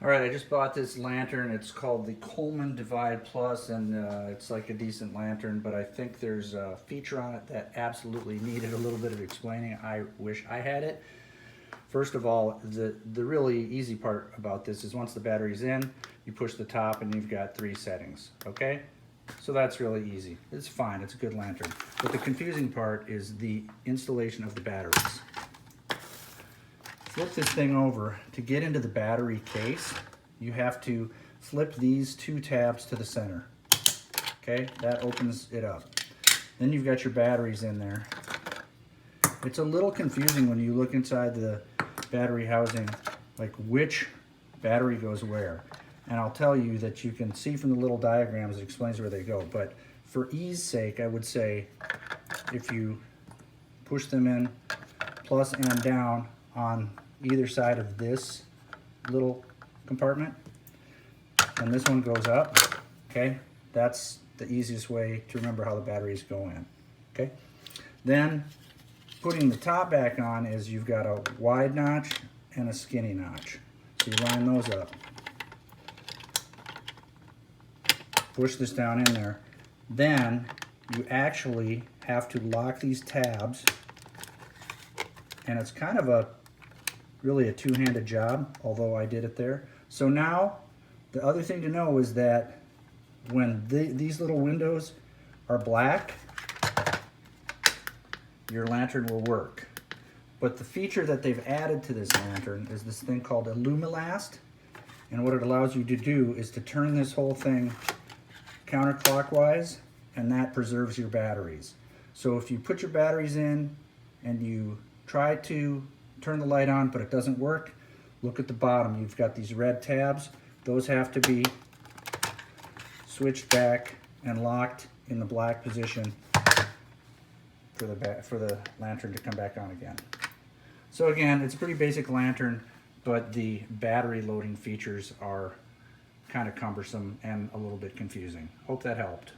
All right, I just bought this lantern. It's called the Coleman Divide Plus, and it's like a decent lantern, but I think there's a feature on it that absolutely needed a little bit of explaining. I wish I had it. First of all, the really easy part about this is once the battery's in, you push the top and you've got 3 settings, okay? So that's really easy. It's fine, it's a good lantern. But the confusing part is the installation of the batteries. Flip this thing over. To get into the battery case, you have to flip these 2 tabs to the center. Okay, that opens it up. Then you've got your batteries in there. It's a little confusing when you look inside the battery housing, like which battery goes where. And I'll tell you that you can see from the little diagrams, it explains where they go. But for ease sake, I would say if you push them in plus and down on either side of this little compartment, and this one goes up, okay? That's the easiest way to remember how the batteries go in, okay? Then putting the top back on is you've got a wide notch and a skinny notch. So you line those up. Push this down in there. Then you actually have to lock these tabs, and it's kind of really a two-handed job, although I did it there. So now, the other thing to know is that when these little windows are black, your lantern will work. But the feature that they've added to this lantern is this thing called Illumilast, and what it allows you to do is to turn this whole thing counterclockwise, and that preserves your batteries. So if you put your batteries in and you try to turn the light on but it doesn't work, look at the bottom. You've got these red tabs. Those have to be switched back and locked in the black position for the lantern to come back on again. So again, it's a pretty basic lantern, but the battery loading features are kind of cumbersome and a little bit confusing. Hope that helped.